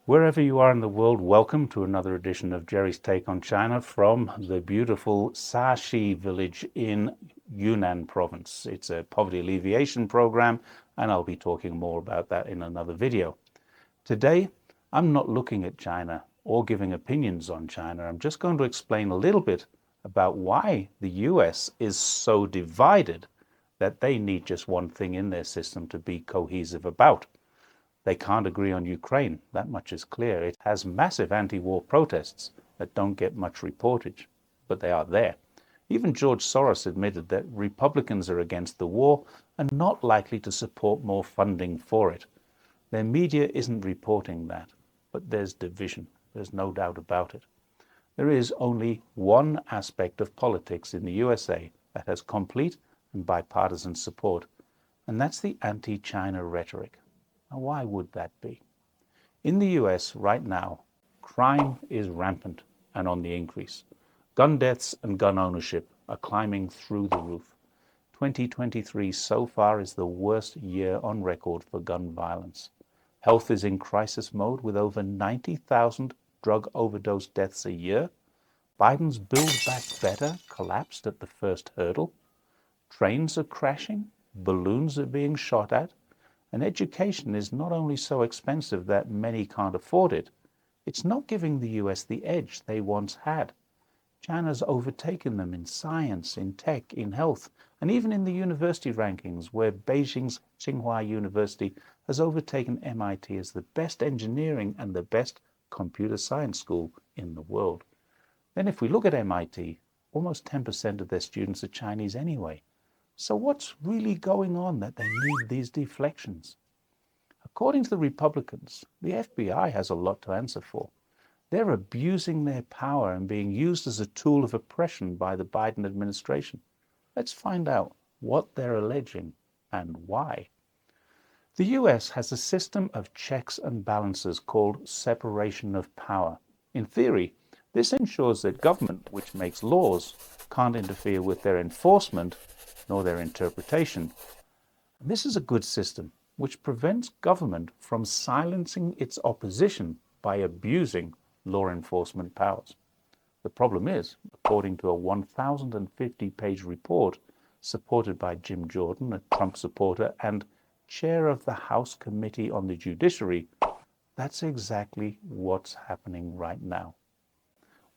Wherever you are in the world, welcome to another edition of Jerry's Take on China from the beautiful Shaxi village in Yunnan province. It's a poverty alleviation program, and I'll be talking more about that in another video. Today, I'm not looking at China or giving opinions on China. I'm just going to explain a little bit about why the US is so divided that they need just one thing in their system to be cohesive about. They can't agree on Ukraine, that much is clear. It has massive anti-war protests that don't get much reportage, but they are there. Even George Soros admitted that Republicans are against the war and not likely to support more funding for it. Their media isn't reporting that, but there's division. There's no doubt about it. There is only one aspect of politics in the USA that has complete and bipartisan support, and that's the anti-China rhetoric. Now, why would that be? In the US right now, crime is rampant and on the increase. Gun deaths and gun ownership are climbing through the roof. 2023 so far is the worst year on record for gun violence. Health is in crisis mode with over 90,000 drug overdose deaths a year. Biden's Build Back Better collapsed at the first hurdle. Trains are crashing, balloons are being shot at, and education is not only so expensive that many can't afford it, it's not giving the US the edge they once had. China's overtaken them in science, in tech, in health, and even in the university rankings, where Beijing's Tsinghua University has overtaken MIT as the best engineering and the best computer science school in the world. Then if we look at MIT, almost 10% of their students are Chinese anyway. So what's really going on that they need these deflections? According to the Republicans, the FBI has a lot to answer for. They're abusing their power and being used as a tool of oppression by the Biden administration. Let's find out what they're alleging and why. The US has a system of checks and balances called separation of power. In theory, this ensures that government, which makes laws, can't interfere with their enforcement nor their interpretation. And this is a good system which prevents government from silencing its opposition by abusing law enforcement powers. The problem is, according to a 1,050-page report supported by Jim Jordan, a Trump supporter and chair of the House Committee on the Judiciary, that's exactly what's happening right now.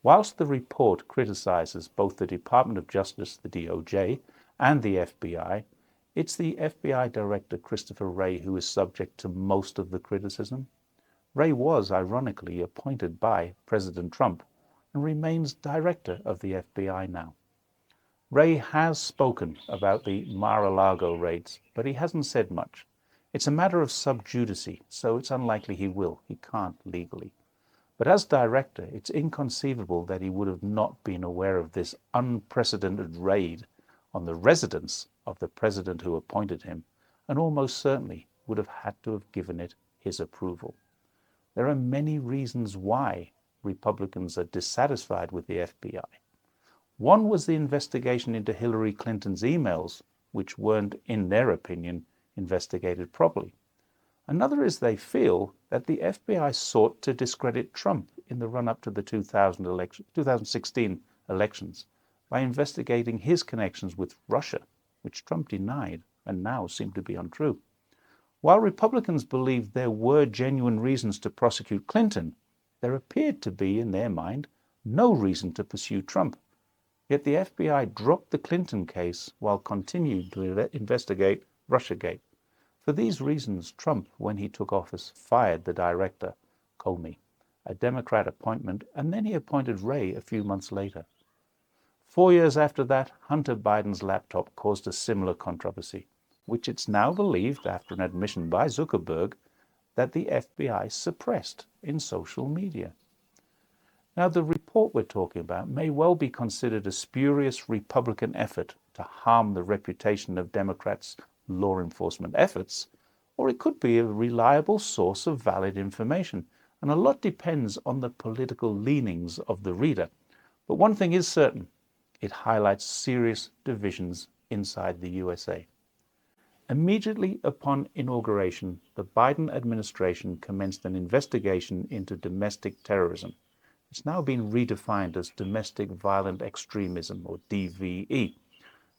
Whilst the report criticizes both the Department of Justice, the DOJ, and the FBI, it's the FBI Director Christopher Wray who is subject to most of the criticism. Wray was, ironically, appointed by President Trump and remains director of the FBI now. Wray has spoken about the Mar-a-Lago raids, but he hasn't said much. It's a matter of sub judice, so it's unlikely he will. He can't legally. But as director, it's inconceivable that he would have not been aware of this unprecedented raid on the residence of the president who appointed him, and almost certainly would have had to have given it his approval. There are many reasons why Republicans are dissatisfied with the FBI. One was the investigation into Hillary Clinton's emails, which weren't, in their opinion, investigated properly. Another is they feel that the FBI sought to discredit Trump in the run-up to the 2016 elections by investigating his connections with Russia, which Trump denied and now seem to be untrue. While Republicans believed there were genuine reasons to prosecute Clinton, there appeared to be, in their mind, no reason to pursue Trump. Yet the FBI dropped the Clinton case while continuing to investigate Russiagate. For these reasons, Trump, when he took office, fired the director, Comey, a Democrat appointment, and then he appointed Wray a few months later. 4 years after that, Hunter Biden's laptop caused a similar controversy, which it's now believed, after an admission by Zuckerberg, that the FBI suppressed in social media. Now, the report we're talking about may well be considered a spurious Republican effort to harm the reputation of Democrats' law enforcement efforts, or it could be a reliable source of valid information, and a lot depends on the political leanings of the reader. But one thing is certain, it highlights serious divisions inside the USA. Immediately upon inauguration, the Biden administration commenced an investigation into domestic terrorism. It's now been redefined as domestic violent extremism, or DVE.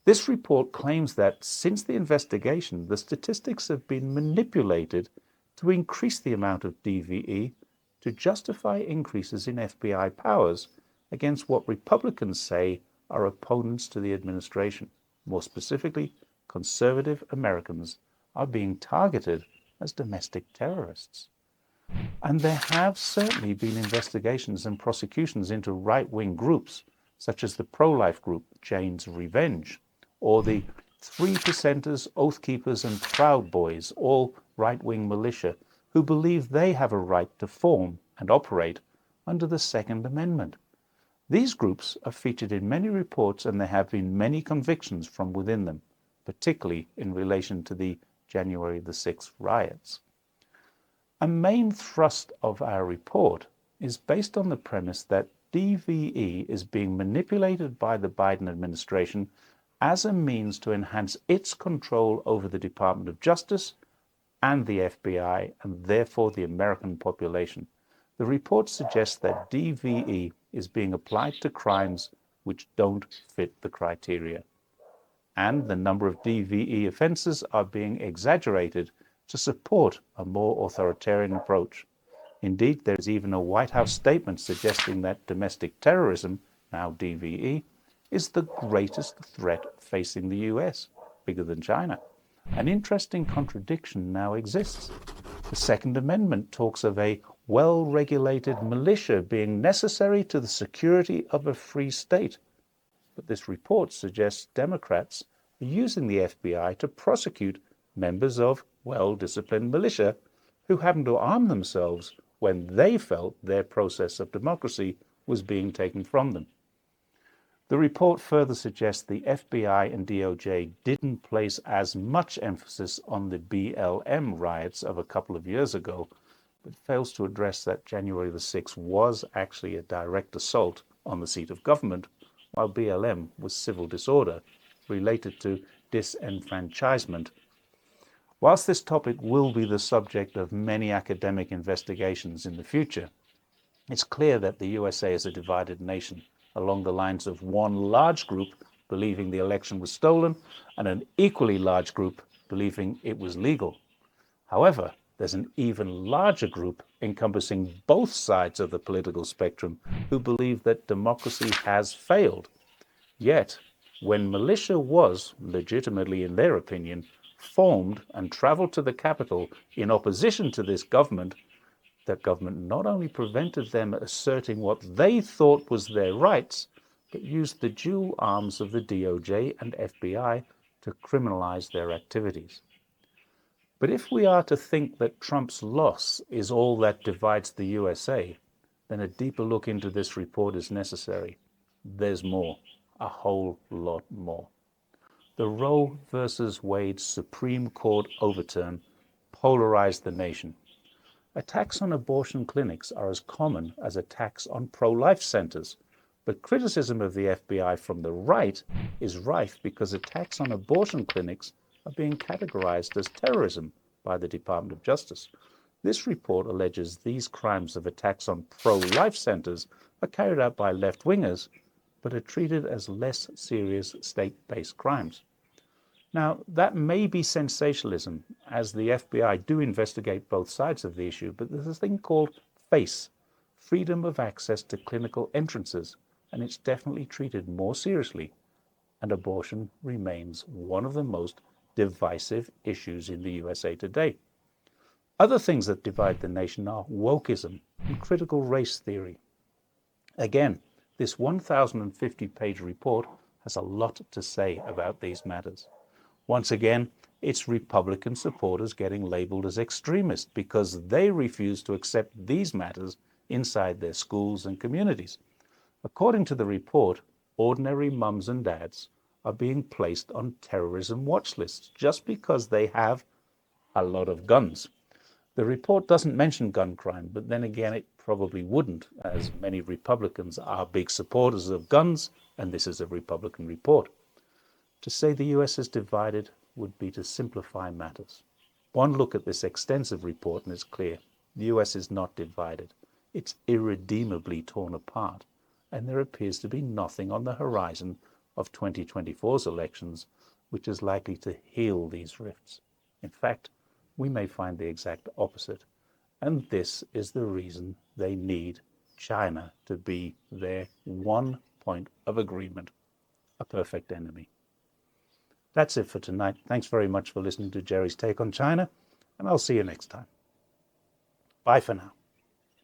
This report claims that since the investigation, the statistics have been manipulated to increase the amount of DVE to justify increases in FBI powers against what Republicans say are opponents to the administration. More specifically, conservative Americans are being targeted as domestic terrorists. And there have certainly been investigations and prosecutions into right-wing groups, such as the pro-life group Jane's Revenge, or the 3%ers, Oath Keepers, and Proud Boys, all right-wing militia, who believe they have a right to form and operate under the Second Amendment. These groups are featured in many reports, and there have been many convictions from within them, particularly in relation to the January the 6th riots. A main thrust of our report is based on the premise that DVE is being manipulated by the Biden administration as a means to enhance its control over the Department of Justice and the FBI, and therefore the American population. The report suggests that DVE is being applied to crimes which don't fit the criteria, and the number of DVE offenses are being exaggerated to support a more authoritarian approach. Indeed, there is even a White House statement suggesting that domestic terrorism, now DVE, is the greatest threat facing the US, bigger than China. An interesting contradiction now exists. The Second Amendment talks of a well-regulated militia being necessary to the security of a free state. But this report suggests Democrats are using the FBI to prosecute members of well-disciplined militia who happen to arm themselves when they felt their process of democracy was being taken from them. The report further suggests the FBI and DOJ didn't place as much emphasis on the BLM riots of a couple of years ago, but fails to address that January the 6th was actually a direct assault on the seat of government, while BLM was civil disorder related to disenfranchisement. Whilst this topic will be the subject of many academic investigations in the future, it's clear that the USA is a divided nation along the lines of one large group believing the election was stolen and an equally large group believing it was legal. However, there's an even larger group encompassing both sides of the political spectrum who believe that democracy has failed. Yet, when militia was, legitimately in their opinion, formed and traveled to the Capitol in opposition to this government, that government not only prevented them asserting what they thought was their rights, but used the dual arms of the DOJ and FBI to criminalize their activities. But if we are to think that Trump's loss is all that divides the USA, then a deeper look into this report is necessary. There's more, a whole lot more. The Roe versus Wade Supreme Court overturn polarized the nation. Attacks on abortion clinics are as common as attacks on pro-life centers, but criticism of the FBI from the right is rife because attacks on abortion clinics are being categorized as terrorism by the Department of Justice. This report alleges these crimes of attacks on pro-life centers are carried out by left-wingers, but are treated as less serious state-based crimes. Now, that may be sensationalism, as the FBI do investigate both sides of the issue, but there's a thing called FACE, Freedom of Access to Clinical Entrances, and it's definitely treated more seriously, and abortion remains one of the most divisive issues in the USA today. Other things that divide the nation are wokeism and critical race theory. Again, this 1,050-page report has a lot to say about these matters. Once again, it's Republican supporters getting labeled as extremists because they refuse to accept these matters inside their schools and communities. According to the report, ordinary mums and dads are being placed on terrorism watch lists just because they have a lot of guns. The report doesn't mention gun crime, but then again, it probably wouldn't, as many Republicans are big supporters of guns, and this is a Republican report. To say the US is divided would be to simplify matters. One look at this extensive report and it's clear. The US is not divided. It's irredeemably torn apart, and there appears to be nothing on the horizon of 2024's elections which is likely to heal these rifts. In fact, we may find the exact opposite, and this is the reason they need China to be their one point of agreement, a perfect enemy. That's it for tonight. Thanks very much for listening to Jerry's Take on China, and I'll see you next time. Bye for now.